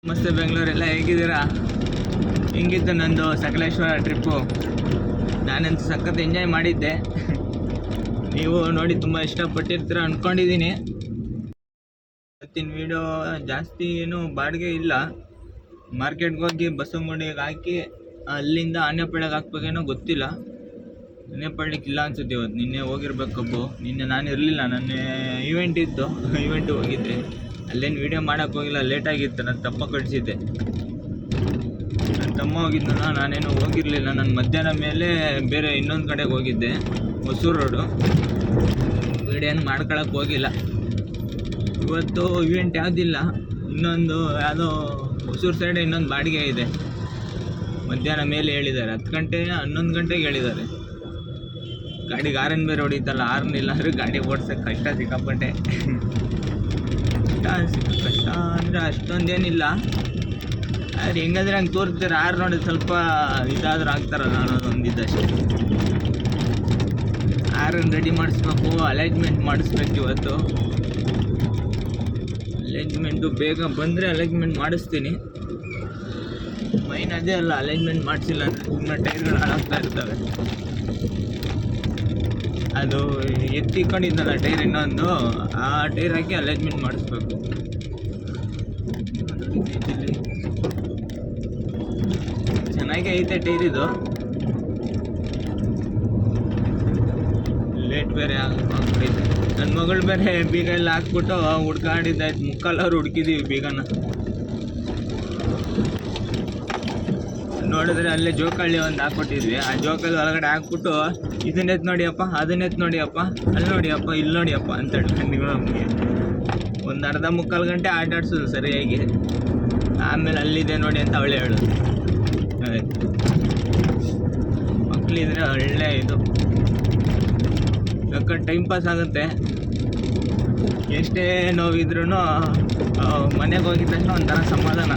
ನಮಸ್ತೆ ಬೆಂಗಳೂರೆಲ್ಲ ಹೇಗಿದ್ದೀರಾ? ಹೆಂಗಿತ್ತು ನಂದು ಸಕಲೇಶ್ವರ ಟ್ರಿಪ್ಪು? ನಾನಂತೂ ಸಖತ್ ಎಂಜಾಯ್ ಮಾಡಿದ್ದೆ. ನೀವು ನೋಡಿ ತುಂಬ ಇಷ್ಟಪಟ್ಟಿರ್ತೀರ ಅಂದ್ಕೊಂಡಿದ್ದೀನಿ. ಇವತ್ತಿನ ವೀಡಿಯೋ ಜಾಸ್ತಿ ಏನು ಬಾಡಿಗೆ ಇಲ್ಲ. ಮಾರ್ಕೆಟ್ಗೆ ಹೋಗಿ ಬಸವನಗುಡಿಗೆ ಹಾಕಿ ಅಲ್ಲಿಂದ ಆನೆಪಳ್ಳಿಗೆ ಹಾಕ್ಬೇಕೇನೋ ಗೊತ್ತಿಲ್ಲ. ಆನೆಪಳ್ಳಿಗೆ ಇಲ್ಲ ಅನ್ಸುತ್ತೆ ಇವತ್ತು. ನಿನ್ನೆ ಹೋಗಿರ್ಬೇಕಬ್ಬು. ನಿನ್ನೆ ನಾನು ಇರಲಿಲ್ಲ, ನನ್ನ ಈವೆಂಟ್ ಇತ್ತು, ಈವೆಂಟಿಗೆ ಹೋಗಿದ್ದೆ. ಅಲ್ಲೇನು ವೀಡಿಯೋ ಮಾಡೋಕ್ಕೆ ಹೋಗಿಲ್ಲ, ಲೇಟಾಗಿತ್ತು. ನಾನು ತಮ್ಮ ಕಳಿಸಿದ್ದೆ. ನನ್ನ ತಮ್ಮ ಹೋಗಿದ್ನಲ್ಲ, ನಾನೇನು ಹೋಗಿರಲಿಲ್ಲ. ನಾನು ಮಧ್ಯಾಹ್ನ ಮೇಲೆ ಬೇರೆ ಇನ್ನೊಂದು ಕಡೆಗೆ ಹೋಗಿದ್ದೆ, ಹೊಸೂರು ರೋಡು. ವೀಡಿಯೋ ಏನು ಮಾಡ್ಕೊಳಕ್ಕೆ ಹೋಗಿಲ್ಲ. ಇವತ್ತು ಈವೆಂಟ್ ಯಾವುದಿಲ್ಲ. ಇನ್ನೊಂದು ಯಾವುದೋ ಹೊಸೂರು ಸೈಡ್ ಇನ್ನೊಂದು ಬಾಡಿಗೆ ಇದೆ. ಮಧ್ಯಾಹ್ನ ಮೇಲೆ ಹೇಳಿದ್ದಾರೆ, 10 ಗಂಟೆ 11 ಗಂಟೆಗೆ ಹೇಳಿದ್ದಾರೆ. ಗಾಡಿಗೆ ಆರನ್ ಬೇರೆ ಹೊಡಿತಲ್ಲ, ಆರನ್ ಇಲ್ಲ ಅಂದರೆ ಗಾಡಿ ಓಡ್ಸೋಕ್ಕೆ ಕಷ್ಟ ಸಿಕ್ಕಾಪಟ್ಟೆ. ಕಷ್ಟ ಅಂದರೆ ಅಷ್ಟೊಂದೇನಿಲ್ಲ, ಆದರೆ ಹೆಂಗಂದ್ರೆ ಹಂಗೆ ತೋರಿಸ್ತಾರೆ. ಆರು ನೋಡಿ ಸ್ವಲ್ಪ ಇದಾದ್ರೂ ಆಗ್ತಾರಲ್ಲ ಅನ್ನೋದೊಂದಿದ್ದಷ್ಟೇ. ಆರನ್ನು ರೆಡಿ ಮಾಡಿಸ್ಬೇಕು, ಅಲೈನ್ಮೆಂಟ್ ಮಾಡಿಸ್ಬೇಕು ಇವತ್ತು. ಅಲೈನ್ಮೆಂಟು ಬೇಗ ಬಂದರೆ ಅಲೈನ್ಮೆಂಟ್ ಮಾಡಿಸ್ತೀನಿ. ಮೈನ್ ಅದೇ ಅಲ್ಲ, ಅಲೈನ್ಮೆಂಟ್ ಮಾಡಿಸಿಲ್ಲ ಅಂದರೆ ಸುಮ್ಮನೆ ಟೈರ್ಗಳು ಹಾಳಾಗ್ತಾ ಇರ್ತವೆ. ಅದು ಎತ್ತಿಕೊಂಡಿದ್ದಲ್ಲ ಟೈರ್, ಇನ್ನೊಂದು ಆ ಟೈರ್ ಹಾಕಿ ಅಲೈನ್ಮೆಂಟ್ ಮಾಡಿಸ್ಬೇಕು. ಚೆನ್ನಾಗಿ ಐತೆ ಟೈರ್ ಇದು. ಲೇಟ್ ಬೇರೆ ಆಗ್ಬಿಟ್ಟಿದೆ. ನನ್ನ ಮಗಳು ಬೇರೆ ಬೀಗ ಎಲ್ಲ ಹಾಕ್ಬಿಟ್ಟು ಹುಡ್ಕಾಡಿದ್ದಾಯ್ತು. ಮುಕ್ಕಾಲವ್ರು ಹುಡುಕಿದ್ದೀವಿ ಬೀಗನ. ನೋಡಿದ್ರೆ ಅಲ್ಲೇ ಜೋಕಾಳಿ ಒಂದು ಹಾಕ್ಕೊಟ್ಟಿದ್ವಿ. ಆ ಜೋಕಾಲಿ ಒಳಗಡೆ ಹಾಕ್ಬಿಟ್ಟು ಇದನ್ನೆತ್ತು ನೋಡಿಯಪ್ಪ, ಅದನ್ನೆತ್ತು ನೋಡಿಯಪ್ಪ, ಅಲ್ಲಿ ನೋಡಿಯಪ್ಪ, ಇಲ್ಲಿ ನೋಡಿಯಪ್ಪ ಅಂತೇಳಿ ನಮಗೆ ಒಂದು ಅರ್ಧ ಮುಕ್ಕಾಲು ಗಂಟೆ ಆಟ ಆಡ್ಸೋದು ಸರಿಯಾಗಿ. ಆಮೇಲೆ ಅಲ್ಲಿದೆ ನೋಡಿ ಅಂತ ಅವಳೇ ಹೇಳೋದು. ಮಕ್ಕಳಿದ್ರೆ ಒಳ್ಳೆ ಇದು, ಯಾಕಂದ್ರೆ ಟೈಮ್ ಪಾಸ್ ಆಗುತ್ತೆ. ಎಷ್ಟೇ ನೋವಿದ್ರೂ ಮನೆಗೆ ಹೋಗಿದ ತಕ್ಷಣ ಒಂಥರ ಸಮಾಧಾನ.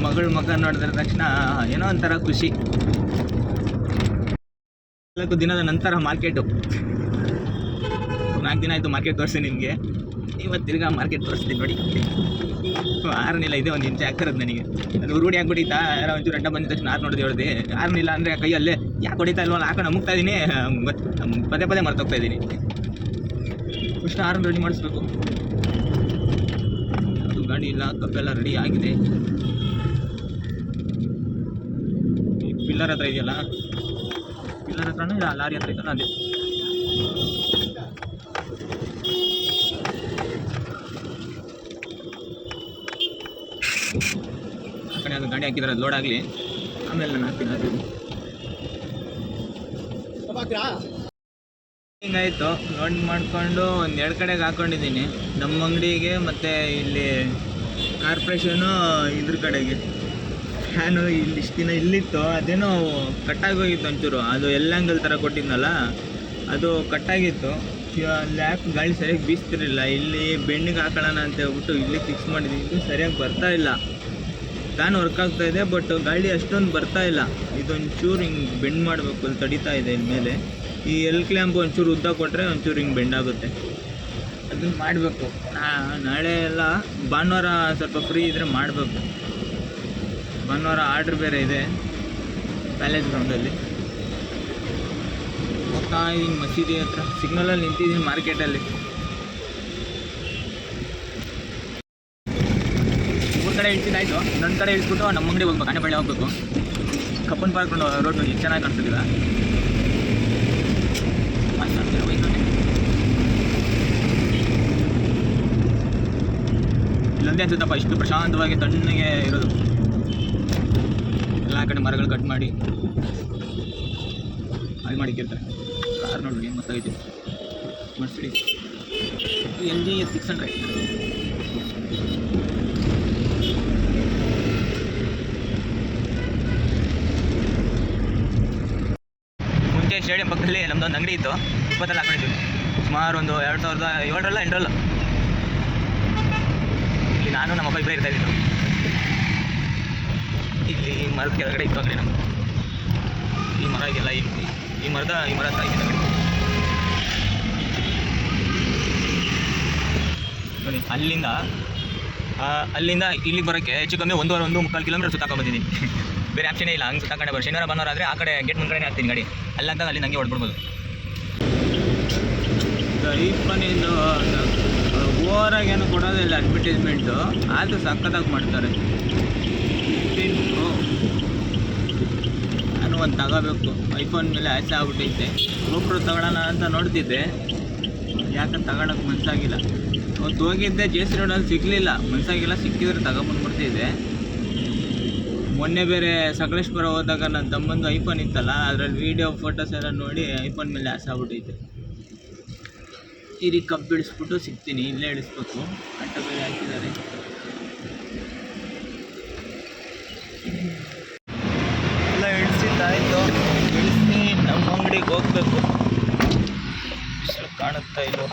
ಮಗಳ ಮಗ ನೋಡಿದ್ರ ತಕ್ಷಣ ಏನೋ ಒಂಥರ ಖುಷಿ. 4 ದಿನದ ನಂತರ ಮಾರ್ಕೆಟು. 4 ದಿನ ಆಯಿತು ಮಾರ್ಕೆಟ್ ತೋರಿಸಿ ನಿಮಗೆ. ಇವತ್ತು ತಿರ್ಗಾ ಮಾರ್ಕೆಟ್ ತೋರಿಸ್ತೀನಿ ನೋಡಿ. ಆರನಿಲ್ಲ, ಇದೆ ಒಂದು ಇಂಚೆ ಆಗ್ತಿರೋದು ನನಗೆ. ಅದು ರೂಢಿ ಆಗ್ಬಿಟ್ಟಿತ್ತಾ, ಯಾರೋ ಒಂಚೂರು ಅಡ್ಡ ಬಂದಿದ ತಕ್ಷಣ ಆರು ನೋಡಿದೆ ಹೊಡೆದು. ಆರನಿಲ್ಲ ಅಂದರೆ ಕೈಯಲ್ಲೇ ಯಾಕೆ ಹೊಡಿತಾ ಇಲ್ವಲ್ಲ, ಹಾಕೊಂಡು ಅಮುಕ್ತಾ ಇದ್ದೀನಿ, ಪದೇ ಪದೇ ಮರ್ತೋಗ್ತಾ ಇದ್ದೀನಿ. ಫಸ್ಟ್ ಆರನ್ನು ರೆಡಿ ಮಾಡಿಸ್ಬೇಕು. ಅದು ಗಾಡಿ ಇಲ್ಲ, ಕಪ್ಪೆಲ್ಲ ರೆಡಿ ಆಗಿದೆ. ಪಿಲ್ಲರ್ ಹತ್ರ ಇದೆಯಲ್ಲ, ಪಿಲ್ಲರ್ ಹತ್ರನೂ ಇಲ್ಲ, ಲಾರಿ ಹತ್ರ ಇದೆಯಲ್ಲ ಅದೇ. ಆ ಕಡೆ ಅದು ಗಾಡಿ ಹಾಕಿದ್ರೆ ಅದು ಲೋಡ್ ಆಗಲಿ, ಆಮೇಲೆ ನಾನು ಹಾಕ್ತೀನಿ. ಅದು ಹಿಂಗಾಯಿತು. ಲೋಡ್ ಮಾಡಿಕೊಂಡು 2 ಕಡೆಗೆ ಹಾಕ್ಕೊಂಡಿದ್ದೀನಿ. ನಮ್ಮ ಅಂಗಡಿಗೆ ಮತ್ತು ಇಲ್ಲಿ ಕಾರ್ಪೊರೇಷನು ಇದ್ರ ಕಡೆಗೆ. ಫ್ಯಾನು ಇಲ್ಲಿ ಇಷ್ಟು ದಿನ ಇಲ್ಲಿತ್ತು, ಅದೇನೋ ಕಟ್ಟಾಗೋಗಿತ್ತು ಒಂಚೂರು. ಅದು ಎಲ್ಲಂಗಲ್ ಥರ ಕೊಟ್ಟಿದ್ನಲ್ಲ, ಅದು ಕಟ್ಟಾಗಿತ್ತು. ಅಲ್ಲಿ ಯಾಕೆ ಗಾಳಿ ಸರಿಯಾಗಿ ಬೀಸ್ತಿರಲಿಲ್ಲ. ಇಲ್ಲಿ ಬೆಣ್ಣಿಗೆ ಹಾಕೊಳ್ಳೋಣ ಅಂತ ಹೇಳ್ಬಿಟ್ಟು ಇಲ್ಲಿ ಫಿಕ್ಸ್ ಮಾಡಿದ್ದೀನಿ. ಇದು ಸರಿಯಾಗಿ ಬರ್ತಾ ಇಲ್ಲ. ಫ್ಯಾನ್ ವರ್ಕ್ ಆಗ್ತಾಯಿದೆ, ಬಟ್ ಗಾಳಿ ಅಷ್ಟೊಂದು ಬರ್ತಾ ಇಲ್ಲ. ಇದೊಂಚೂರು ಹಿಂಗೆ ಬೆಂಡ್ ಮಾಡಬೇಕು, ಅಲ್ಲಿ ತಡೀತಾ ಇದೆ ಇಲ್ಲಿ ಮೇಲೆ. ಈ ಎಲ್ ಕ್ಲ್ಯಾಂಪ್ ಒಂಚೂರು ಉದ್ದ ಕೊಟ್ಟರೆ ಒಂಚೂರು ಹಿಂಗೆ ಬೆಂಡ್ ಆಗುತ್ತೆ. ಅದನ್ನು ಮಾಡಬೇಕು. ನಾಳೆ ಎಲ್ಲ ಭಾನುವಾರ ಸ್ವಲ್ಪ ಫ್ರೀ ಇದ್ದರೆ ಮಾಡಬೇಕು. ಭಾನುವಾರ ಆರ್ಡ್ರ್ ಬೇರೆ ಇದೆ ಪ್ಯಾಲೇಸ್ ಗ್ರೌಂಡಲ್ಲಿ. ಹೋಗ್ತಾ ಇದ್ದೀನಿ ಮಸೀದಿ ಹತ್ರ, ಸಿಗ್ನಲಲ್ಲಿ ನಿಂತಿದ್ದೀನಿ ಮಾರ್ಕೆಟಲ್ಲಿ. 3 ಕಡೆ ಇಳಿಸಿದಾಯ್ತು. ಇನ್ನೊಂದು ಕಡೆ ಇಳಿಸ್ಬಿಟ್ಟು ನಮ್ಮ ಅಂಗಡಿ ಹೋಗ್ಬೇಕು, ಆನೆಪಳ್ಳಿ ಹೋಗ್ಬೇಕು. ಕಪ್ಪನ್ ಪಾರ್ಕ್ ರೋಡ್ ನೋಡಿ ಎಷ್ಟು ಚೆನ್ನಾಗಿ ಕಾಣಿಸ್ತಿಲ್ಲ. ಇಲ್ಲೊಂದೇ ಅನ್ಸುತ್ತಪ್ಪ ಇಷ್ಟು ಪ್ರಶಾಂತವಾಗಿ ತಣ್ಣಗೆ ಇರೋದು. ಎಲ್ಲ ಕಡೆ ಮರಗಳು ಕಟ್ ಮಾಡಿ ಹಾಳು ಮಾಡಿಕ್ಕಿರ್ತಾರೆ. ಕಾರ್ ನೋಡಿ ಏನು ಮಸ್ತಾಗೈತೆ, ಮರ್ಸಿಡೀಸ್ NGS 600. ಮುಂಚೆ ಸ್ಟೇಡಿಯಂ ಪಕ್ಕದಲ್ಲಿ ನಮ್ಮದೊಂದು ಅಂಗಡಿ ಇತ್ತು, 20 ಹಾಕೊಂಡಿದ್ವಿ. ಸುಮಾರು ಒಂದು 2007 8 ಇಲ್ಲಿ ನಾನು ನಮ್ಮ ಅಪ್ಪ ಇಬ್ಬರೇ ಇರ್ತಾ ಇದ್ದಿದ್ದು. ಇಲ್ಲಿ ಮರದ ಕೆಳಗಡೆ ಇತ್ತು ಅಂಗಡಿ ನಮ್ಮದು. ಈ ಮರ ಇದೆಲ್ಲ, ಈ ಮರದ ತಾಯಿದೆ ನೋಡಿ. ಅಲ್ಲಿಂದ ಅಲ್ಲಿಂದ ಇಲ್ಲಿಗೆ ಬರೋಕ್ಕೆ ಹೆಚ್ಚು ಕಮ್ಮಿ 1.5 ಕಿಲೋಮೀಟರ್ ಸುತ್ತಾಕೊಂಡ್ಬಂದಿದ್ದೀನಿ. ಬೇರೆ ಆಪ್ಷನೇ ಇಲ್ಲ, ಹಂಗೆ ಸುತ್ತಾಕೊಂಡೆ ಬರೋ. ಶನಿವಾರ ಭಾನುವಾರ ಆದರೆ ಆ ಕಡೆ ಗೇಟ್ ಮುಂದ್ಗಡೆ ಹಾಕ್ತೀನಿ ಗಾಡಿ, ಅಲ್ಲಂತ ಅಲ್ಲಿ ನನಗೆ ಹೊಡ್ಬಿಡ್ಬೋದು. ಐಫೋನಿಂದು ಓವರಾಗಿ ಏನು ಕೊಡೋದಿಲ್ಲ ಅಡ್ವರ್ಟೈಸ್ಮೆಂಟು, ಆದರೂ ಸಖತ್ತಾಗಿ ಮಾಡ್ತಾರೆ. 15 Pro ನಾನು ಒಂದು ತಗೋಬೇಕು. ಐಫೋನ್ ಮೇಲೆ ಆಸೆ ಆಗ್ಬಿಟ್ಟೈತೆ. GoPro ತಗೊಳ್ಳೋಣ ಅಂತ ನೋಡ್ತಿದ್ದೆ, ಯಾಕೆ ತಗೊಳಕ್ಕೆ ಮನಸ್ಸಾಗಿಲ್ಲ. ಅವತ್ತು ಹೋಗಿದ್ದೆ JC ರೋಡಲ್ಲಿ ಸಿಗಲಿಲ್ಲ, ಮನಸ್ಸಾಗಿಲ್ಲ. ಸಿಕ್ಕಿದ್ರೆ ತಗೊಂಬಂದ್ಬಿಡ್ತಿದ್ದೆ. ಮೊನ್ನೆ ಬೇರೆ ಸಕಲೇಶ್ಪುರ ಹೋದಾಗ ನನ್ನ ತಮ್ಮಂದು ಐಫೋನ್ ಇತ್ತಲ್ಲ, ಅದರಲ್ಲಿ ವೀಡಿಯೋ ಫೋಟೋಸ್ ಎಲ್ಲ ನೋಡಿ ಐಫೋನ್ ಮೇಲೆ ಆಸೆ ಆಗ್ಬಿಟ್ಟೈತೆ. ಈ ಕಪ್ ಬಿಡಿಸ್ಬಿಟ್ಟು ಸಿಗ್ತೀನಿ, ಇಲ್ಲೇ ಇಳಿಸ್ಬೇಕು. ಅಟ್ಟ ಬೇರೆ ಹಾಕಿದ್ದಾರೆ. ಎಲ್ಲ ಇಳಿಸಿದ್ದಾಯಿತು, ಇಳಿಸಿ ನಮ್ಮ ಅಂಗಡಿಗೆ ಹೋಗ್ಬೇಕು. ಬಿಸಿಲು ಕಾಣುತ್ತಾ ಇಲ್ಲೋ,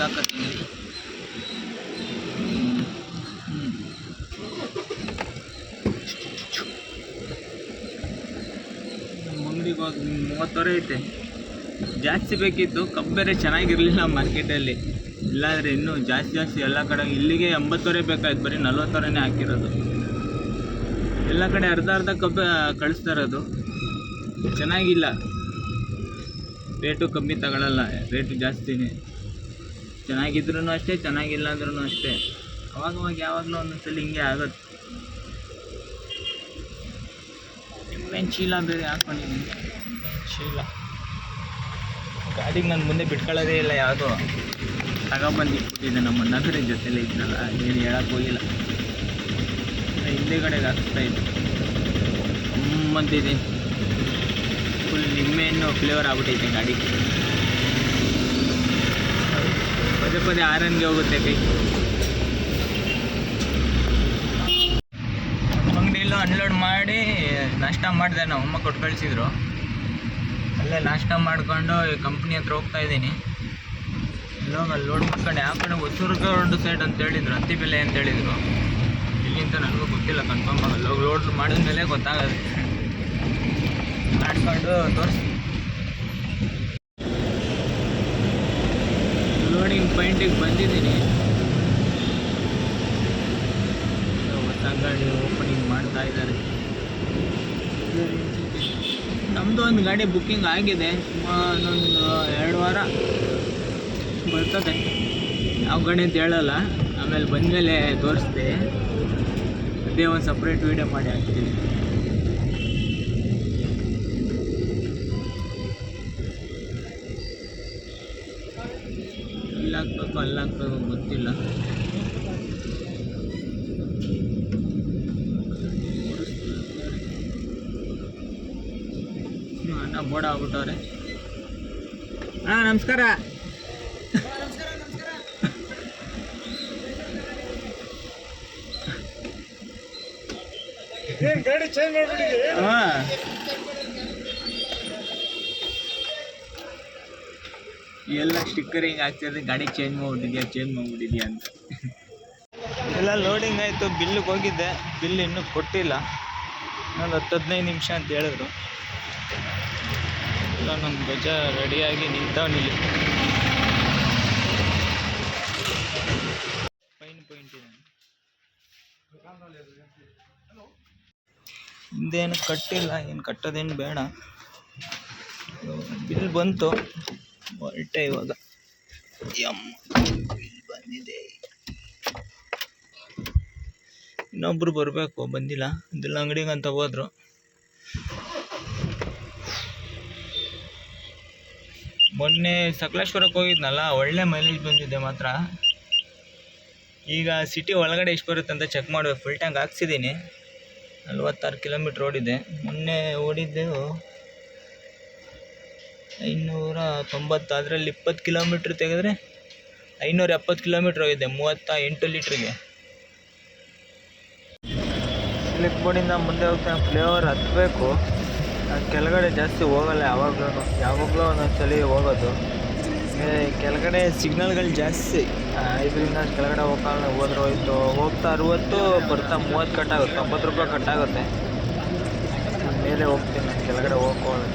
ಹಾಕತ್ತೀನಿ. ನಮ್ಮ ಅಂಗಡಿಗೆ ಹೋಗಿ 30 ಐತೆ. ಜಾಸ್ತಿ ಬೇಕಿತ್ತು, ಕಬ್ಬು ಬೇರೆ ಚೆನ್ನಾಗಿರಲಿಲ್ಲ ಮಾರ್ಕೆಟಲ್ಲಿ. ಇಲ್ಲಾಂದರೆ ಇನ್ನೂ ಜಾಸ್ತಿ ಎಲ್ಲ ಕಡೆ. ಇಲ್ಲಿಗೆ 80 ಬೇಕಾಯ್ತು, ಬರೀ 40 ಹಾಕಿರೋದು. ಎಲ್ಲ ಕಡೆ ಅರ್ಧ ಕಬ್ಬು ಕಳಿಸ್ತಾ ಇರೋದು. ಚೆನ್ನಾಗಿಲ್ಲ, ರೇಟು ಕಮ್ಮಿ ತಗೊಳ್ಳಲ್ಲ, ರೇಟು ಜಾಸ್ತಿನೇ. ಚೆನ್ನಾಗಿದ್ರೂ ಅಷ್ಟೇ, ಚೆನ್ನಾಗಿಲ್ಲ ಅಂದ್ರೂ ಅಷ್ಟೇ. ಅವಾಗವಾಗ ಯಾವಾಗಲೂ ಒಂದೊಂದ್ಸಲ ಹಿಂಗೆ ಆಗುತ್ತೆ. ನಿಂಬೆಹಣ್ಣು ಚೀಲ ಬೇರೆ ಹಾಕ್ಕೊಂಡಿದ್ದೀನಿ. ಚೀಲ ಗಾಡಿಗೆ ನಾನು ಮುಂದೆ ಬಿಟ್ಕೊಳ್ಳೋದೇ ಇಲ್ಲ, ಯಾವುದೋ ತಗೊಬಂದಿಟ್ಟಿದ್ದೆ. ನಮ್ಮ ನಗರ ಜೊತೆಲೇ ಇದ್ನಲ್ಲ, ಏನು ಹೇಳಕ್ಕೆ ಹೋಗಿಲ್ಲ. ಹಿಂದೆಗಡೆಗೆ ಹಾಕ್ತಾ ಇದ್ದೆ. ಬಂದಿದ್ದೀನಿ, ಫುಲ್ ನಿಂಬೆಹಣ್ಣು ಫ್ಲೇವರ್ ಆಗ್ಬಿಟ್ಟೈತೆ ಗಾಡಿಗೆ. ಪದೇ ಆರನ್ಗೆ ಹೋಗುತ್ತೆ ಕೈ. ಅಂಗಡಿಯಲ್ಲೂ ಅನ್ಲೋಡ್ ಮಾಡಿ ನಾಷ್ಟ ಮಾಡಿದೆ. ನಮ್ಮ ಅಮ್ಮ ಕೊಟ್ಟು ಕಳಿಸಿದ್ರು. ಅಲ್ಲೇ ನಾಷ್ಟ ಮಾಡಿಕೊಂಡು ಕಂಪ್ನಿ ಹತ್ರ ಹೋಗ್ತಾ ಇದ್ದೀನಿ. ಇಲ್ಲೋಗಿ ಅಲ್ಲಿ ಲೋಡ್ ಮಾಡ್ಕೊಂಡು ಯಾವ ಕಡೆ ಹೊಸೂರು ಸೈಡ್ ಅಂತ ಹೇಳಿದ್ರು, ಹತ್ತಿಬೆಲೆ ಅಂತ ಹೇಳಿದರು. ಇಲ್ಲಿಂದ ನನಗೂ ಗೊತ್ತಿಲ್ಲ ಕನ್ಫರ್ಮ್ ಆಗಲ್ಲ. ಲೋಡ್ ಮಾಡಿದ ಮೇಲೆ ಗೊತ್ತಾಗುತ್ತೆ. ಮಾಡ್ಕೊಂಡು ತೋರಿಸ್ತೀನಿ. ಲೋಡಿಂಗ್ ಪಾಯಿಂಟಿಗೆ ಬಂದಿದ್ದೀನಿ. ಹೊಸ ಗಾಡಿ ಓಪನಿಂಗ್ ಮಾಡ್ತಾ ಇದ್ದಾರೆ. ನಮ್ಮದು ಒಂದು ಗಾಡಿ ಬುಕ್ಕಿಂಗ್ ಆಗಿದೆ, ಇನ್ನೊಂದು 2 ವಾರ ಬರ್ತದೆ. ಯಾವ ಗಾಡಿ ಅಂತ ಹೇಳಲ್ಲ, ಆಮೇಲೆ ಬಂದಮೇಲೆ ತೋರಿಸ್ದೆ. ಅದೇ ಒಂದು ಸಪ್ರೇಟ್ ವೀಡಿಯೋ ಮಾಡಿ ಹಾಕ್ತೀನಿ. ಹಾಕ್ಬೇಕು ಅಲ್ಲಾಕ್ಬೇಕು ಗೊತ್ತಿಲ್ಲ. ಅಣ್ಣ ಬೋರ್ಡ್ ಆಗ್ಬಿಟ್ಟವ್ರೆ. ಅಣ್ಣ ನಮಸ್ಕಾರ. ಗಾಡಿ ಚೇಂಜ್ ಮಾಡ್ಬಿಟ್ಟಿದ್ದೀವಿ. ಹಾಂ, ಎಲ್ಲ ಸ್ಟಿಕ್ಕರಿಂಗ್ ಆಗ್ತಿದೆ. ಗಾಡಿ ಚೇಂಜ್ ಮಾಡ್ಬಿಟ್ಟಿದ್ಯಾ ಅಂತ. ಎಲ್ಲ ಲೋಡಿಂಗ್ ಆಯಿತು, ಬಿಲ್ಲಿಗೆ ಹೋಗಿದ್ದೆ. ಬಿಲ್ ಇನ್ನೂ ಕೊಟ್ಟಿಲ್ಲ. ಇನ್ನೊಂದು 10-15 ನಿಮಿಷ ಅಂತ ಹೇಳಿದ್ರು. ಎಲ್ಲ ನಮ್ಮ ಗಜ ರೆಡಿಯಾಗಿ ನಿಂತವನಿಲ್ಲಿ. ಹಿಂದೇನು ಕಟ್ಟಿಲ್ಲ, ಏನು ಕಟ್ಟೋದೇನು ಬೇಡ. ಬಿಲ್ ಬಂತು, ಹೊರಟೆ ಇವಾಗ. ಬಿಲ್ ಬಂದಿದೆ. ಇನ್ನೊಬ್ರು ಬರಬೇಕು, ಬಂದಿಲ್ಲ. ಅದೆಲ್ಲ ಅಂಗಡಿಗೆ ಅಂತ ಹೋದ್ರು. ಮೊನ್ನೆ ಸಕಲೇಶ್ವರಕ್ಕೆ ಹೋಗಿದ್ನಲ್ಲ, ಒಳ್ಳೆ ಮೈಲೇಜ್ ಬಂದಿದೆ ಮಾತ್ರ. ಈಗ ಸಿಟಿ ಒಳಗಡೆ ಎಷ್ಟು ಬರುತ್ತೆ ಅಂತ ಚೆಕ್ ಮಾಡಬೇಕು. Full tank ಹಾಕ್ಸಿದ್ದೀನಿ. 46 ಕಿಲೋಮೀಟ್ರ್ ಓಡಿದೆ. ಮೊನ್ನೆ ಓಡಿದ್ದೆವು 590. ಅದರಲ್ಲಿ 20 ಕಿಲೋಮೀಟ್ರ್ ತೆಗೆದ್ರೆ 570 ಕಿಲೋಮೀಟ್ರ್ ಹೋಗಿದೆ, 38 ಲೀಟ್ರಿಗೆ. ಸ್ಲಿಪ್ ಬೋರ್ಡಿಂದ ಮುಂದೆ ಹೋಗ್ತಾ ಫ್ಲೇವರ್ ಹತ್ತಬೇಕು. ಕೆಳಗಡೆ ಜಾಸ್ತಿ ಹೋಗಲ್ಲ, ಯಾವಾಗಲೂ ಒಂದೊಂದ್ಸಲಿ ಹೋಗೋದು. ಕೆಳಗಡೆ ಸಿಗ್ನಲ್ಗಳು ಜಾಸ್ತಿ, ಇದರಿಂದ ಕೆಳಗಡೆ ಹೋದ್ರೆ ಹೋಯ್ತು. ಹೋಗ್ತಾ 60, ಬರ್ತಾ 30 ಕಟ್ಟಾಗುತ್ತೆ. 90 ರೂಪಾಯಿ ಕಟ್ಟಾಗುತ್ತೆ. ಮೇಲೆ ಹೋಗ್ತೀನಿ, ಕೆಳಗಡೆ ಹೋಗೋದು.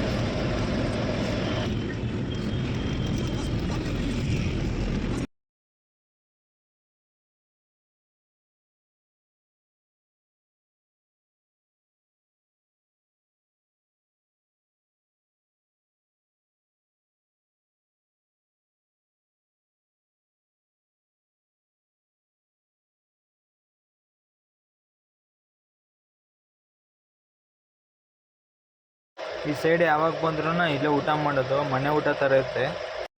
ಈ ಸೈಡ್ ಯಾವಾಗ ಬಂದ್ರೂ ಇಲ್ಲೇ ಊಟ ಮಾಡೋದು, ಮನೆ ಊಟ ಥರ ಇರುತ್ತೆ.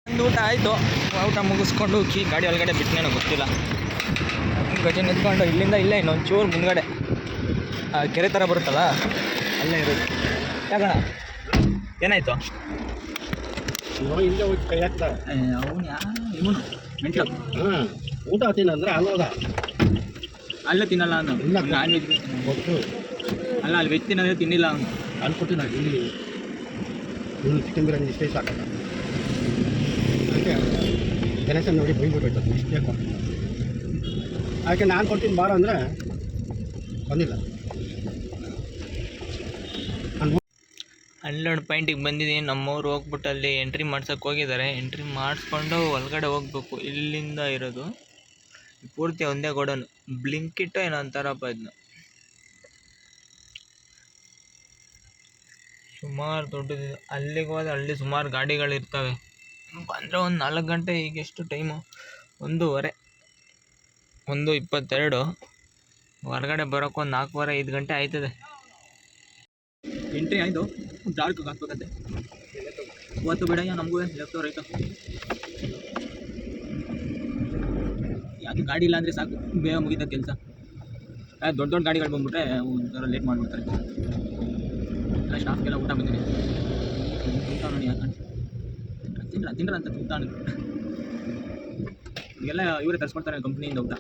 ಒಂದು ಊಟ ಆಯಿತು, ಊಟ ಮುಗಿಸ್ಕೊಂಡು ಗಾಡಿ ಒಳಗಡೆ ಬಿಟ್ಟನೇನೋ ಗೊತ್ತಿಲ್ಲ. ಗಜ ನಿಂತ್ಕೊಂಡು ಇಲ್ಲಿಂದ ಇಲ್ಲೇ ಇನ್ನೊಂದು ಚೂರು ಮುಂದ್ಗಡೆ ಕೆರೆ ಥರ ಬರುತ್ತಲ್ಲ ಅಲ್ಲೇ ಇರೋದು. ಯಾಕಣ ಏನಾಯಿತು? ಇಲ್ಲೇ ಹೋಗಿ ಕೈ ಹಾಕ್ತಾರೆ ಅವನು ಇವನು ಮೆಂಟ್ಲು. ಊಟ ತಿನ್ನಂದ್ರೆ ಅಲ್ಲೋದ ಅಲ್ಲೇ ತಿನ್ನಲ್ಲ ಅವನು, ನಾನ್ ವೆಜ್ ಗೊತ್ತು ಅಲ್ಲ, ಅಲ್ಲಿ ವೆಜ್ ತಿನ್ನೋದೇ ತಿನ್ನಿಲ್ಲ ಅವನು. ಅಲ್ಲಿ ಕೊಟ್ಟು ನಾನು ಇಲ್ಲಿ ಇನ್ನು ಚಿಕನ್ ಬಿರಿಯಾನಿ ಇಷ್ಟೇ ಸಾಕಲ್ಲ. ಅದಕ್ಕೆ ಗಣೇಶನ್ ನೋಡಿ ಬೈಬಿಟ್ಟು ಇಷ್ಟೇ ಕೊಟ್ಟು ಅದಕ್ಕೆ ನಾನು ಕೊಡ್ತೀನಿ ಬಾರ ಅಂದರೆ ಬಂದಿಲ್ಲ. ಅಲ್ಲೊಂದು ಪಾಯಿಂಟಿಗೆ ಬಂದಿದ್ದೀನಿ. ನಮ್ಮವ್ರು ಹೋಗ್ಬಿಟ್ಟು ಅಲ್ಲಿ ಎಂಟ್ರಿ ಮಾಡ್ಸೋಕೆ ಹೋಗಿದ್ದಾರೆ. ಎಂಟ್ರಿ ಮಾಡಿಸ್ಕೊಂಡು ಒಳಗಡೆ ಹೋಗ್ಬೇಕು. ಇಲ್ಲಿಂದ ಇರೋದು ಪೂರ್ತಿ ಒಂದೇ ಗೋಡನು. ಬ್ಲಿಂಕಿಟ್ಟು ಏನೋ ಅಂತಾರಪ್ಪ ಇದನ್ನ. ಸುಮಾರು ದೊಡ್ಡದಿದೆ. ಅಲ್ಲಿಗೆ ಹೋದ್ರೆ ಅಲ್ಲಿ ಸುಮಾರು ಗಾಡಿಗಳಿರ್ತವೆ. ಅಂದರೆ ಒಂದು 4 ಗಂಟೆ. ಈಗ ಎಷ್ಟು ಟೈಮು? 1:15, 1:22. ಹೊರಗಡೆ ಬರೋಕ್ಕೆ ಒಂದು 4:15, 5 ಗಂಟೆ ಆಯ್ತದೆ. ಎಂಟ್ರಿ ಆಯಿತು. ಡಾರ್ಕ್ ಹಾಕ್ಬೇಕಂತೆ. ಇವತ್ತು ಬಿಡಯ್ಯ ನಮಗೂ ಲೆಫ್ಟು ರೈಟು. ಯಾಕೆ ಗಾಡಿ ಇಲ್ಲ ಅಂದರೆ ಸಾಕು, ಬೇಗ ಮುಗಿತ ಕೆಲಸ. ದೊಡ್ಡ ದೊಡ್ಡ ಗಾಡಿಗಳು ಬಂದ್ಬಿಟ್ರೆ ಒಂಥರ ಲೇಟ್ ಮಾಡಿಬಿಡ್ತಾರೆ. ಎಲ್ಲ ಸ್ಟಾಫ್ಗೆಲ್ಲ ಊಟ ಬಂದಿದೆ. ಊಟ ನೋಡಿ ಯಾಕಂತ ತಿಂಡ್ರ ಅಂತ ಊಟ ಎಲ್ಲ ಇವರೇ ತರಿಸ್ಕೊಡ್ತಾರೆ ಕಂಪ್ನಿಯಿಂದ ಊಟ.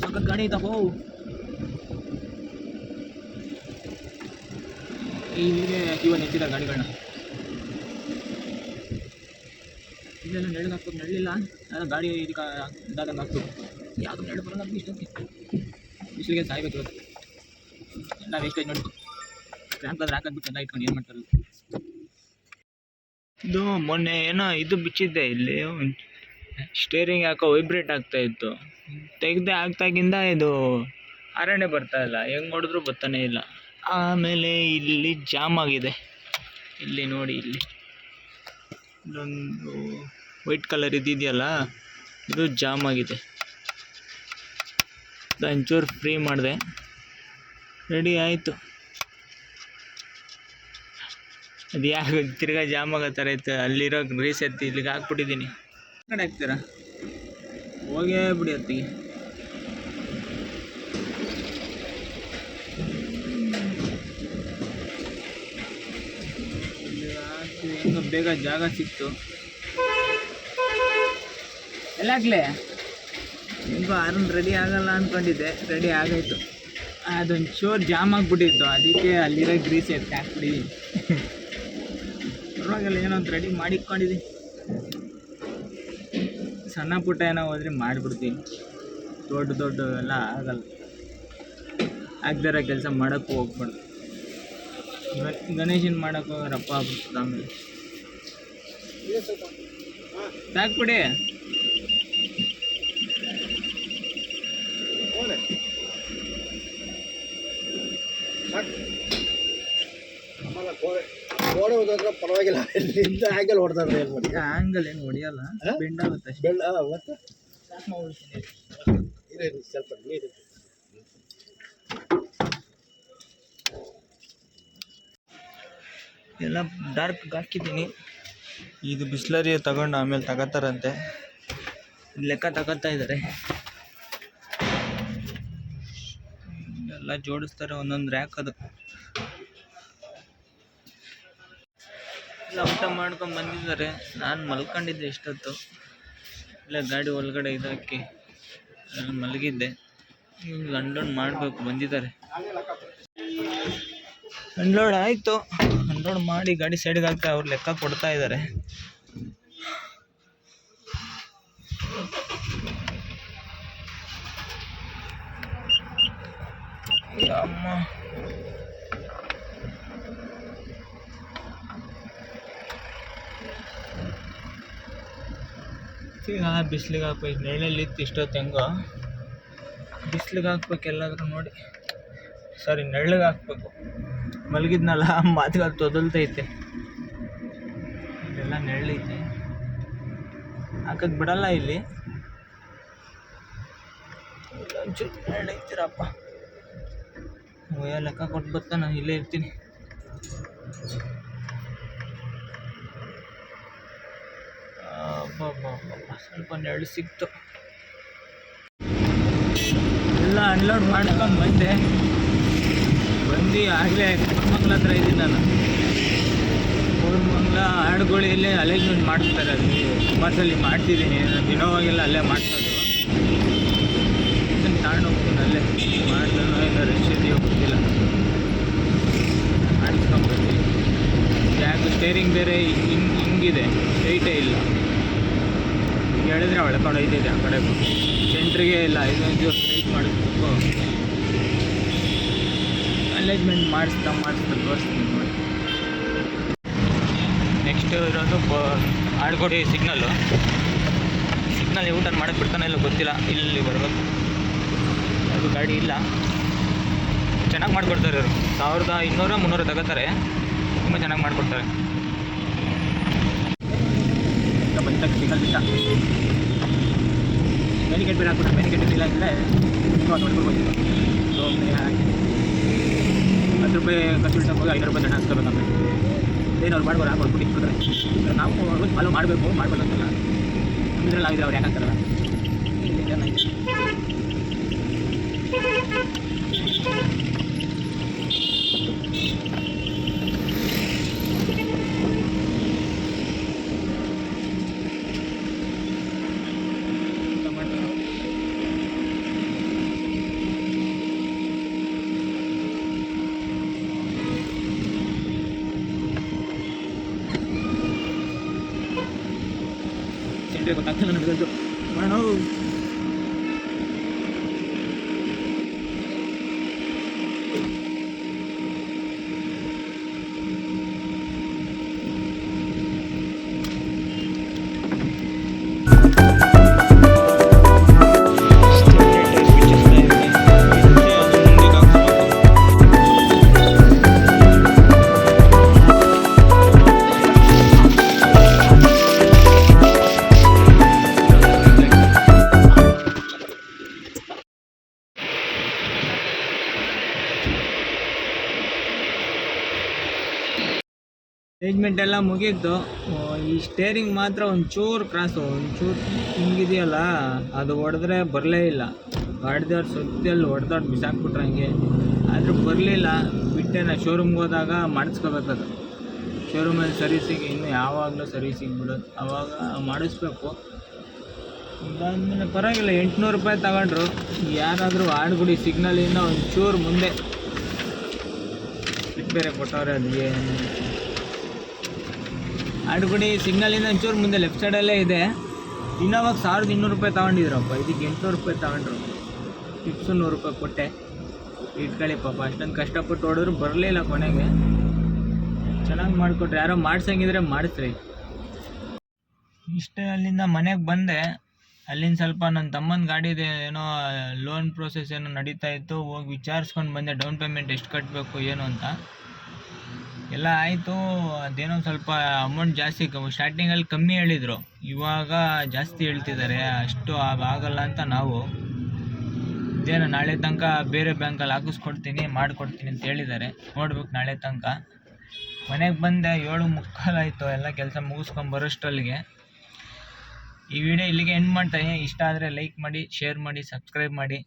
ಸಖತ್ ಗಾಡಿ ಐತಪ್ಪೋ. ಇಲ್ಲಿಗೆ ಇವಾಗ ನಿಂತಿದ್ದಾರೆ ಗಾಡಿಗಳನ್ನ. ಇಲ್ಲೆಲ್ಲ ನೆರಳಿಗೆ ಹಾಕ್ಬೇಕು. ನೆರಳಿಲ್ಲ, ಗಾಡಿ ಇದಕ್ಕೆ ಇದಾದಂಗೆ ಹಾಕ್ಬೇಕು. ಯಾವುದು ನೆರಳು ಬರೋಲ್ಲ ನಮ್ಗೆ ಇಷ್ಟೊಂದು. ಬಿಸಿಲಿಗೆ ಸಾಯ್ಬೇಕು ಇವತ್ತು. ಎಲ್ಲ ವೇಸ್ಟೇಜ್ ನೋಡಿ. ರ್ಯಾಂಕ್ ಹಾಕ್ಬಿಟ್ಟು ಎಲ್ಲ ಇಟ್ಕೊಂಡು ಏನು ಮಾಡ್ತಾರೆ. ಇದು ಮೊನ್ನೆ ಏನೋ ಇದು ಬಿಚ್ಚಿದ್ದೆ ಇಲ್ಲಿ. ಸ್ಟೇರಿಂಗ್ ಯಾಕೋ ವೈಬ್ರೇಟ್ ಆಗ್ತಾ ಇತ್ತು. ತೆಗೆದೇ ಆಗ್ತಾಗಿಂದ ಇದು ಆರನೇ ಬರ್ತಾ ಇಲ್ಲ. ಹೆಂಗೆ ನೋಡಿದ್ರು ಬರ್ತಾನೆ ಇಲ್ಲ. ಆಮೇಲೆ ಇಲ್ಲಿ ಜಾಮ್ ಆಗಿದೆ. ಇಲ್ಲಿ ನೋಡಿ, ಇಲ್ಲಿ ಇಲ್ಲೊಂದು ವೈಟ್ ಕಲರ್ ಇದೆಯಲ್ಲ, ಇದು ಜಾಮ್ ಆಗಿದೆ. ಒಂಚೂರು ಫ್ರೀ ಮಾಡಿದೆ, ರೆಡಿ ಆಯಿತು. ಅದು ಯಾಕೆ ತಿರ್ಗಾ ಜಾಮ್ ಆಗೋ ಥರ ಇತ್ತು. ಅಲ್ಲಿರೋ ಗ್ರೀಸ್ ಎತ್ತಿ ಇಲ್ಲಿಗೆ ಹಾಕ್ಬಿಟ್ಟಿದ್ದೀನಿ. ಕಡೆ ಹಾಕ್ತೀರಾ? ಹೋಗೇ ಬಿಡಿ ಹೊತ್ತಿಗೆ. ಹೆಂಗ ಬೇಗ ಜಾಗ ಸಿಕ್ತು. ಎಲ್ಲ ಹಾಕ್ಲೆ ಹೆಂಗೋ ಆರನ್ ರೆಡಿ ಆಗಲ್ಲ ಅಂದ್ಕೊಂಡಿದ್ದೆ, ರೆಡಿ ಆಗಾಯ್ತು. ಅದೊಂದು ಚೂರು ಜಾಮ್ ಆಗಿಬಿಟ್ಟಿತ್ತು, ಅದಕ್ಕೆ ಅಲ್ಲಿರೋ ಗ್ರೀಸ್ ಎತ್ತಿ ಹಾಕ್ಬಿಟ್ಟಿದ್ದೀನಿ. ಪರವಾಗಿಲ್ಲ, ಏನೋ ಒಂದು ರೆಡಿ ಮಾಡಿಟ್ಕೊಂಡಿದ್ದೀನಿ. ಸಣ್ಣ ಪುಟ್ಟ ಏನೋ ಹೋದ್ರೆ ಮಾಡಿಬಿಡ್ತೀನಿ. ದೊಡ್ಡ ಎಲ್ಲ ಆಗಲ್ಲ. ಆಗದಿರೋ ಕೆಲಸ ಮಾಡೋಕ್ಕೂ ಹೋಗ್ಬಾರ್ದು. ಗಣೇಶನ್ ಮಾಡೋಕೆ ರಪ್ಪ ಆಗ್ಬಿಡ್ತದೆ. ಆಮೇಲೆ ಸಾಕ್ಬಿಡಿ. ಗೋಡೆ ಹೋದ್ರೆ ಪರವಾಗಿಲ್ಲ. ಆ್ಯಂಗಲ್ ಹೊಡೆದ್ರೆ ಏನು ಮಾಡಿ? ಆ್ಯಂಗಲ್ ಏನು ಹೊಡಿಯಲ್ಲ, ಬೆಂಡ್ ಆಗುತ್ತೆ ಅಷ್ಟೇ. ಬೆಳ್ಳ ಮತ್ತು ಸ್ವಲ್ಪ ನೀರು ಎಲ್ಲ ಡಾರ್ಕ್ ಹಾಕಿದ್ದೀನಿ. ಇದು ಬಿಸ್ಲರಿ ತಗೊಂಡು ಆಮೇಲೆ ತಗೋತಾರಂತೆ. ಲೆಕ್ಕ ತಗೋತಾ ಇದ್ದಾರೆ. ಎಲ್ಲ ಜೋಡಿಸ್ತಾರೆ ಒಂದೊಂದು ರ್ಯಾಕ್. ಅದು ಎಲ್ಲ ಊಟ ಮಾಡ್ಕೊಂಡು ಬಂದಿದ್ದಾರೆ. ನಾನು ಮಲ್ಕೊಂಡಿದ್ದೆ ಇಷ್ಟೊತ್ತು. ಇಲ್ಲ ಗಾಡಿ ಒಳಗಡೆ ಇದಾಕಿ ಮಲಗಿದ್ದೆ. ಅನ್ಲೋಡ್ ಮಾಡಬೇಕು, ಬಂದಿದ್ದಾರೆ. ಅನ್ಲೋಡ್ ಆಯಿತು. ಅನ್ಲೋಡ್ ಮಾಡಿ ಗಾಡಿ ಸೈಡ್ಗೆ ಹಾಕ್ತಾ ಅವ್ರು ಲೆಕ್ಕ ಕೊಡ್ತಾ ಇದ್ದಾರೆ. ಅಮ್ಮ, ಈಗ ಬಿಸಿಲಿಗೆ ಹಾಕ್ಬೇಕು. ನೆರಳಲ್ಲಿತ್ತು ಇಷ್ಟೊತ್ತು. ಹೆಂಗೋ ಬಿಸಿಲಿಗೆ ಹಾಕ್ಬೇಕು ಎಲ್ಲಾದರೂ ನೋಡಿ. ಸಾರಿ, ನೆರಳಿಗೆ ಹಾಕ್ಬೇಕು. ಮಲಗಿದ್ನಲ್ಲ, ಮಾತುಗಳು ತೊದಲ್ತೈತೆ. ಇಲ್ಲೆಲ್ಲ ನೆರಳೈತೆ, ಹಾಕಕ್ಕೆ ಬಿಡಲ್ಲ. ಇಲ್ಲಿ ಒಂಚೂರು ನೆರಳೈತಿರಪ್ಪ. ಲೆಕ್ಕ ಕೊಟ್ಟು ಬರ್ತಾ ನಾನು ಇಲ್ಲೇ ಇರ್ತೀನಿ. ಸ್ವಲ್ಪ ನೆರಳು ಸಿಕ್ತು. ಎಲ್ಲ ಅನ್ಲೋಡ್ ಮಾಡ್ಕೊಂಡು ಬಂದು ಆಗಲೇ ಕೋರಮಂಗ್ಲ ಹತ್ರ ಇದ್ದೀನಿ ನಾನು. ಕೋರಮಂಗ್ಲ ಆಡುಗೋಳಿಯಲ್ಲೇ ಅಲೈನ್ಮೆಂಟ್ ಮಾಡಿಸ್ತಾರೆ. ಅಲ್ಲಿ ಸುಮಾರು ಸಲ ಮಾಡ್ತಿದ್ದೀನಿ, ನಾನು ಇನೋವಾಗೆಲ್ಲ ಅಲ್ಲೇ ಮಾಡ್ಸೋದು. ಇದನ್ನು ತಗೊಂಡು ಹೋಗ್ತೀನಿ, ಅಲ್ಲೇ ಮಾಡಿದ್ರೂ ಇಲ್ಲ ರಶ್ ಇದೆಯೋ ಗೊತ್ತಿಲ್ಲ, ಮಾಡಿಸ್ಕೊಂಡ್ಬರ್ತೀನಿ. ಯಾಕೆ ಸ್ಟೇರಿಂಗ್ ಬೇರೆ ಹಿಂಗಿದೆ, ಸ್ಟ್ರೈಟೇ ಇಲ್ಲ. ಹೇಳಿದ್ರೆ ಒಳ್ಕೊಂಡು ಹೋಯ್ತಿದ್ದೆ ಆ ಕಡೆ, ಸೆಂಟ್ರಿಗೆ ಇಲ್ಲ. ಇದೊಂದು ಸ್ಟ್ರೈಟ್ ಮಾಡಿಸ್ಬೇಕು, ಅಲೈನ್ಮೆಂಟ್ ಮಾಡಿಸ್ತಾ ತೋರಿಸ್ತೀನಿ ನೋಡಿ. ನೆಕ್ಸ್ಟ್ ಇರೋದು ಆಡುಗೋಡಿ ಸಿಗ್ನಲ್ಲು. ಊ ಟರ್ನ್ ಮಾಡೋಕ್ಕೆ ಬಿಡ್ತಾನೆ ಇಲ್ಲ ಗೊತ್ತಿಲ್ಲ, ಇಲ್ಲಿ ಬರಬೇಕು. ಅದು ಗಾಡಿ ಇಲ್ಲ, ಚೆನ್ನಾಗಿ ಮಾಡಿಕೊಡ್ತಾರೆ ಇವರು. 1200-300 ತಗೋತಾರೆ, ತುಂಬ ಚೆನ್ನಾಗಿ ಮಾಡಿಕೊಡ್ತಾರೆ. ಬಂದಾಗ ಸಿಗ್ನಲ್ ಬಿಟ್ಟ ಬ್ಯಾರಿಕೇಡ್ ಬೇರೆ ಹಾಕ್ಬಿಟ್ರೆ, ಬ್ಯಾರಿಕೇಡ್ ಇಲ್ಲ ಅಂದರೆ ನೋಡ್ಕೊಳ್ಬೋದು. ಸೊ 10 ರೂಪಾಯಿ ಖರ್ಚು ಹೋಗಿ 500 ರೂಪಾಯಿ ದಂಡ ಹಾಕ್ಸ್ಕೋಬೇಕಂದ್ರೆ ಏನು ಅವ್ರು ಮಾಡ್ಬೋದು, ಹಾಕ್ಬಿಟ್ಟು ಇಟ್ಬಿಟ್ರೆ ನಾವು ಅವ್ರು ಫಾಲೋ ಮಾಡಬೇಕು, ಮಾಡ್ಬೋದಂತಲ್ಲ. ಇದರಲ್ಲಿ ಆಗಿದ್ರೆ ಅವ್ರು ಯಾಕೆ ಹಾಕ್ತಾರಲ್ಲ. ಗೊತ್ತಾಗ್ತಿಲ್ಲ ನನಗಂತೂ ಮಾಡೋಣ. ಅರೇಂಜ್ಮೆಂಟ್ ಎಲ್ಲ ಮುಗೀತು. ಈ ಸ್ಟೇರಿಂಗ್ ಮಾತ್ರ ಒಂಚೂರು ಒಂಚೂರು ಹಿಂಗಿದೆಯಲ್ಲ, ಅದು ಹೊಡೆದ್ರೆ ಬರಲೇ ಇಲ್ಲ. ಗಾಡಿದವ್ರು ಸುತ್ತಿಯಲ್ಲಿ ಹೊಡೆದಾಡ್ ಬಿಸಾಕ್ಬಿಟ್ರೆ ಹಂಗೆ, ಆದರೂ ಬರಲಿಲ್ಲ. ಬಿಟ್ಟೆ ನಾ ಶೋರೂಮ್ಗೆ ಹೋದಾಗ ಮಾಡಿಸ್ಕೋಬೇಕದು. ಶೋರೂಮಲ್ಲಿ ಸರ್ವಿಸಿಗೆ ಇನ್ನೂ ಯಾವಾಗಲೂ ಸರ್ವಿಸಿಗೆ ಬಿಡೋದು, ಆವಾಗ ಮಾಡಿಸ್ಬೇಕು. ಇದಾದಮೇಲೆ ಪರವಾಗಿಲ್ಲ, 800 ರೂಪಾಯಿ ತಗೊಂಡ್ರು. ಯಾರಾದರೂ ಆಡುಗುಡಿ ಸಿಗ್ನಲಿಂದ ಒಂಚೂರು ಮುಂದೆ ಬಿಟ್ಟು ಬೇರೆ ಕೊಟ್ಟವ್ರೆ. ಅದಕ್ಕೆ ಆಡುಗುಡಿ ಸಿಗ್ನಲಿಂದ ಒಂಚೂರು ಮುಂದೆ ಲೆಫ್ಟ್ ಸೈಡಲ್ಲೇ ಇದೆ. ಇನೋವಾಗ 1200 ರೂಪಾಯಿ ತೊಗೊಂಡಿದ್ರಪ್ಪ, ಇದಕ್ಕೆ 800 ರೂಪಾಯಿ ತೊಗೊಂಡ್ರು. ಟಿಪ್ಸು 100 ರೂಪಾಯಿ ಕೊಟ್ಟೆ, ಇಟ್ಕೊಳ್ಳಿ ಪಾಪ. ಅಷ್ಟೊಂದು ಕಷ್ಟಪಟ್ಟು ಹೊಡೆದ್ರು ಬರಲಿಲ್ಲ ಕೊನೆಗೆ. ಚೆನ್ನಾಗಿ ಮಾಡಿಕೊಟ್ರೆ, ಯಾರೋ ಮಾಡ್ಸಂಗಿದ್ರೆ ಮಾಡಿಸ್ರಿ. ಇಷ್ಟೇ ಅಲ್ಲಿಂದ ಮನೆಗೆ ಬಂದೆ. ಅಲ್ಲಿಂದ ಸ್ವಲ್ಪ ನನ್ನ ತಮ್ಮನ ಗಾಡಿದೆ, ಏನೋ ಲೋನ್ ಪ್ರೋಸೆಸ್ ಏನೋ ನಡೀತಾ ಇತ್ತು, ಹೋಗಿ ವಿಚಾರಿಸ್ಕೊಂಡು ಬಂದೆ. ಡೌನ್ ಪೇಮೆಂಟ್ ಎಷ್ಟು ಕಟ್ಟಬೇಕು ಏನು ಅಂತ ಎಲ್ಲ ಆಯಿತು. ಅದೇನೋ ಸ್ವಲ್ಪ ಅಮೌಂಟ್ ಜಾಸ್ತಿ, ಸ್ಟಾರ್ಟಿಂಗಲ್ಲಿ ಕಮ್ಮಿ ಹೇಳಿದರು, ಇವಾಗ ಜಾಸ್ತಿ ಹೇಳ್ತಿದ್ದಾರೆ. ಅಷ್ಟು ಆಗಲ್ಲ ಅಂತ ನಾವು ಇದೇನೋ ನಾಳೆ ತನಕ ಬೇರೆ ಬ್ಯಾಂಕಲ್ಲಿ ಹಾಕಿಸ್ಕೊಡ್ತೀನಿ, ಮಾಡಿಕೊಡ್ತೀನಿ ಅಂತ ಹೇಳಿದ್ದಾರೆ. ನೋಡ್ಬೇಕು ನಾಳೆ ತನಕ. ಮನೆಗೆ ಬಂದೆ, 7:45 ಆಯಿತು ಎಲ್ಲ ಕೆಲಸ ಮುಗಿಸ್ಕೊಂಡು ಬರೋಷ್ಟಲ್ಲಿಗೆ. ಈ ವಿಡಿಯೋ ಇಲ್ಲಿಗೆ ಎಂಡ್ ಮಾಡ್ತಾಯಿದ್ದೀನಿ. ಇಷ್ಟ ಆದರೆ ಲೈಕ್ ಮಾಡಿ, ಶೇರ್ ಮಾಡಿ, ಸಬ್ಸ್ಕ್ರೈಬ್ ಮಾಡಿ.